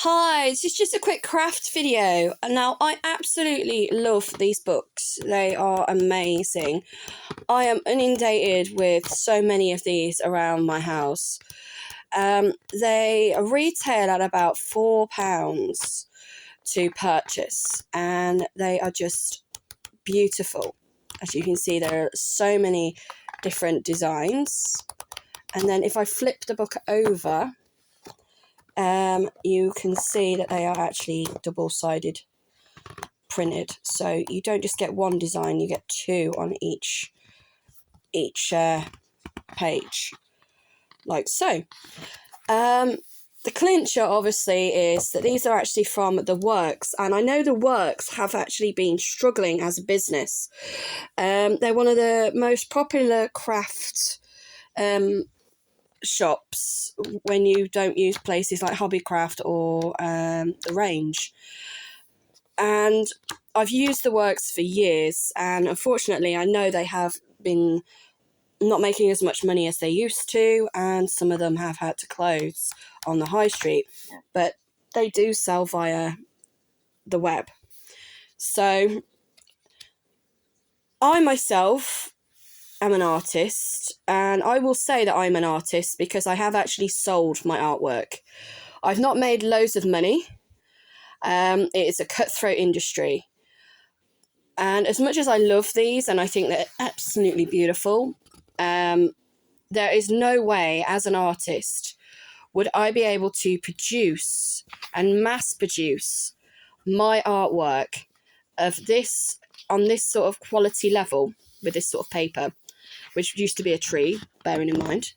Hi, this is just a quick craft video. Now, I absolutely love these books. They are amazing. I am inundated with so many of these around my house. They retail at about £4 to purchase, and they are just beautiful. As you can see, there are so many different designs. And then if I flip the book over, you can see that they are actually double-sided printed, so you don't just get one design, you get two on each page, like so. The clincher obviously is that these are actually from The Works, and I know The Works have actually been struggling as a business. They're one of the most popular craft shops when you don't use places like Hobbycraft or The Range. And I've used The Works for years, and unfortunately I know they have been not making as much money as they used to, and some of them have had to close on the high street, but they do sell via the web. So I myself am an artist, and I will say that I'm an artist because I have actually sold my artwork. I've not made loads of money. It is a cutthroat industry. And as much as I love these and I think they're absolutely beautiful, there is no way as an artist would I be able to produce and mass produce my artwork of this on this sort of quality level with this sort of paper, which used to be a tree, bearing in mind,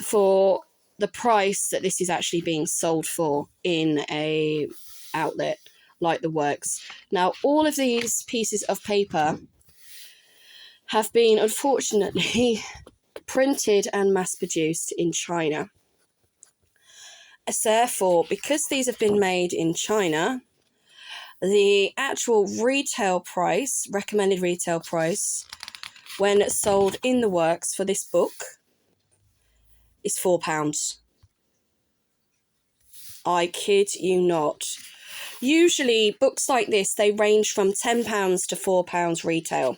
for the price that this is actually being sold for in a outlet like The Works. Now, all of these pieces of paper have been, unfortunately, printed and mass-produced in China. Therefore, because these have been made in China, the actual retail price, recommended retail price, when sold in The Works for this book is £4. I kid you not. Usually, books like this, they range from £10 to £4 retail.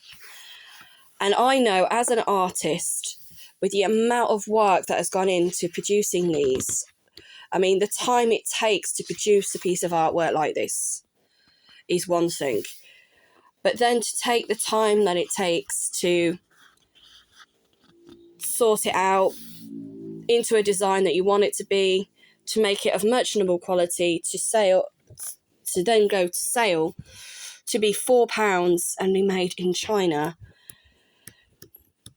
And I know, as an artist, with the amount of work that has gone into producing these, I mean, the time it takes to produce a piece of artwork like this is one thing. But then to take the time that it takes to sort it out into a design that you want it to be, to make it of merchantable quality, to sale, to then go to sale, to be £4 and be made in China.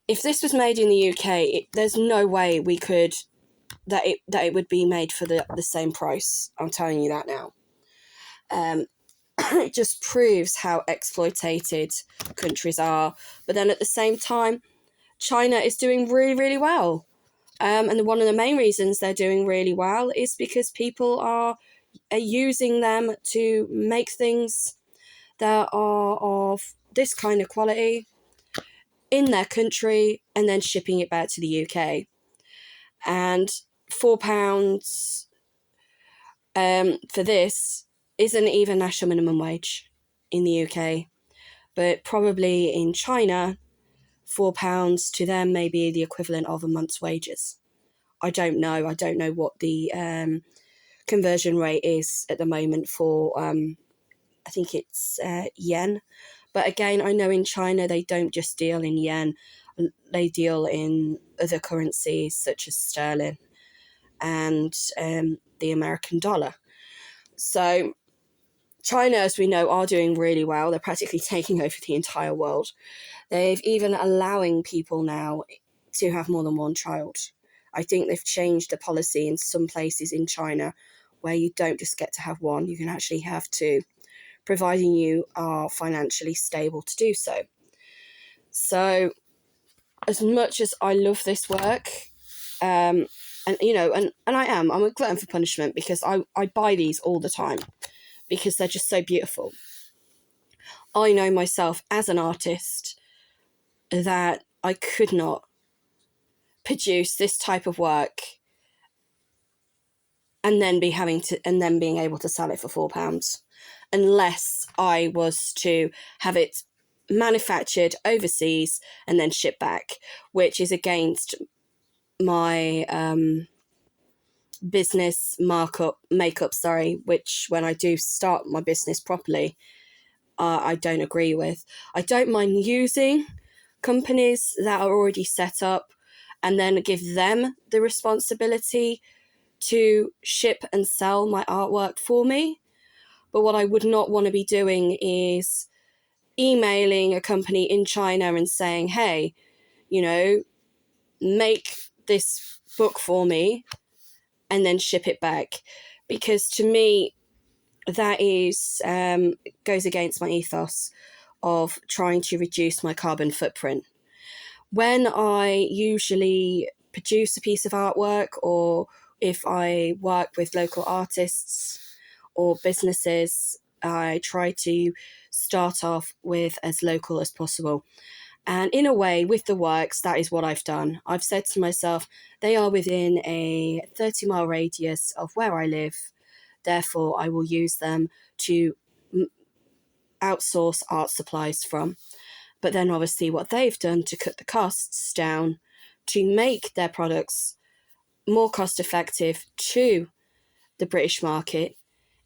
If this was made in the UK, there's no way we could that it would be made for the same price. I'm telling you that now. It just proves how exploited countries are. But then at the same time, China is doing really, really well. And one of the main reasons they're doing really well is because people are using them to make things that are of this kind of quality in their country and then shipping it back to the UK. And £4 for this isn't even national minimum wage in the UK, but probably in China, £4 to them may be the equivalent of a month's wages. I don't know. I don't know what the conversion rate is at the moment for, I think it's yen. But again, I know in China they don't just deal in yen, they deal in other currencies such as sterling and the American dollar. So China, as we know, are doing really well. They're practically taking over the entire world. They've even allowing people now to have more than one child. I think they've changed the policy in some places in China where you don't just get to have one, you can actually have two, providing you are financially stable to do so. So as much as I love this work, and you know, and I'm a glutton for punishment because I buy these all the time because they're just so beautiful. I know myself as an artist that I could not produce this type of work and then being able to sell it for £4, unless I was to have it manufactured overseas and then shipped back, which is against my business makeup, which when I do start my business properly, I don't agree with. I don't mind using companies that are already set up and then give them the responsibility to ship and sell my artwork for me. But what I would not want to be doing is emailing a company in China and saying, hey, make this book for me and then ship it back. Because to me, that is goes against my ethos of trying to reduce my carbon footprint. When I usually produce a piece of artwork, or if I work with local artists or businesses, I try to start off with as local as possible. And in a way, with the works, that is what I've done. I've said to myself, they are within a 30-mile radius of where I live. Therefore, I will use them to outsource art supplies from. But then obviously what they've done to cut the costs down to make their products more cost effective to the British market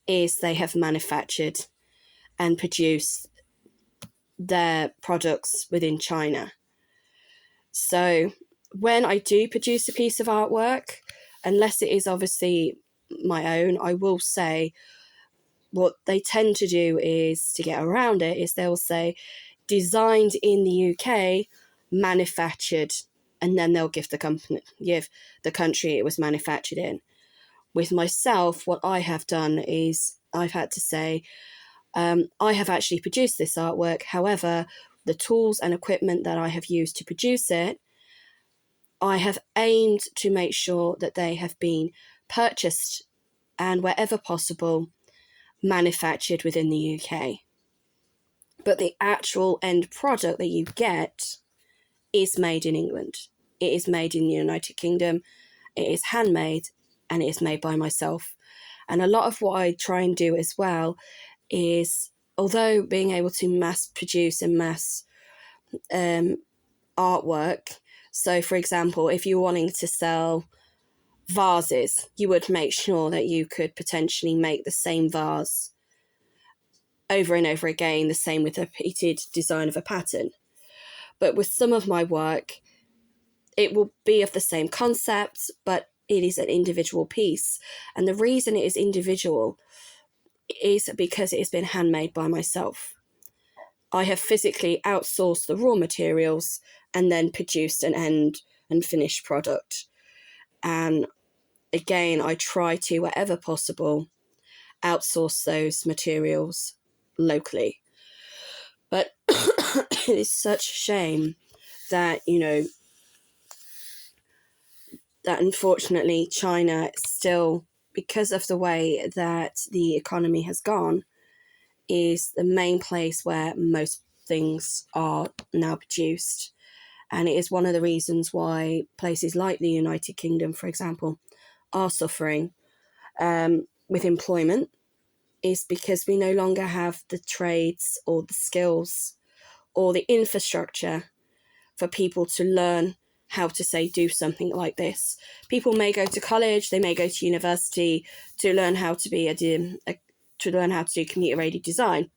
is they have manufactured and produced their products within China. So when I do produce a piece of artwork, unless it is obviously my own, I will say what they tend to do is, to get around it, is they'll say designed in the UK, manufactured, and then they'll give the country it was manufactured in. With myself, what I have done is I've had to say, I have actually produced this artwork. However, the tools and equipment that I have used to produce it, I have aimed to make sure that they have been purchased and, wherever possible, manufactured within the UK. But the actual end product that you get is made in England. It is made in the United Kingdom. It is handmade, and it is made by myself. And a lot of what I try and do as well is, although being able to mass produce and mass artwork, so for example, if you're wanting to sell vases, you would make sure that you could potentially make the same vase over and over again, the same with a repeated design of a pattern. But with some of my work, it will be of the same concept, but it is an individual piece. And the reason it is individual is because it has been handmade by myself. I have physically outsourced the raw materials and then produced an end and finished product. And again, I try to, wherever possible, outsource those materials locally. But it is such a shame that, that unfortunately China still, because of the way that the economy has gone, is the main place where most things are now produced. And it is one of the reasons why places like the United Kingdom, for example, are suffering with employment, is because we no longer have the trades or the skills or the infrastructure for people to learn how to, say, do something like this. People may go to college, they may go to university to learn how to be to learn how to do computer-aided design.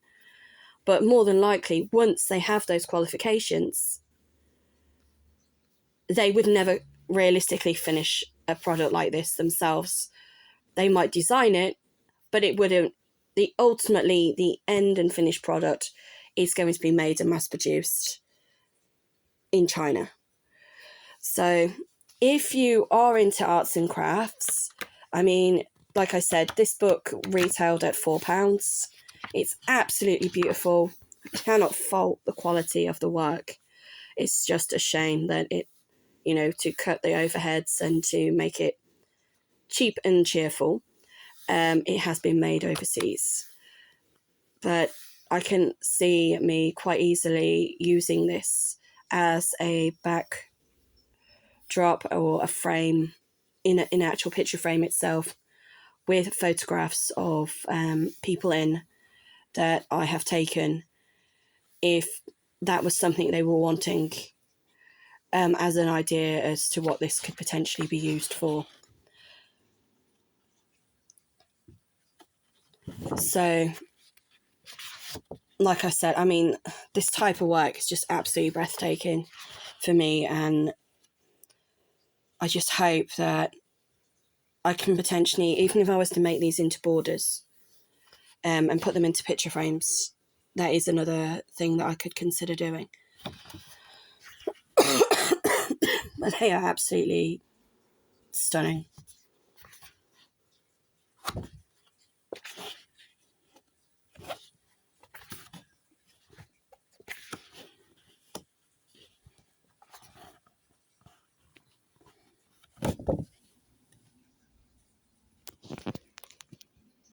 But more than likely, once they have those qualifications, they would never realistically finish a product like this themselves. They might design it, but it wouldn't. Ultimately, the end and finished product is going to be made and mass-produced in China. So if you are into arts and crafts, I mean, like I said, this book retailed at £4. It's absolutely beautiful. I cannot fault the quality of the work. It's just a shame that it, to cut the overheads and to make it cheap and cheerful, it has been made overseas. But I can see me quite easily using this as a backdrop or a frame in an actual picture frame itself, with photographs of people in that I have taken, if that was something they were wanting as an idea as to what this could potentially be used for. So, like I said, I mean, this type of work is just absolutely breathtaking for me, and I just hope that I can potentially, even if I was to make these into borders and put them into picture frames, that is another thing that I could consider doing. But they are absolutely stunning.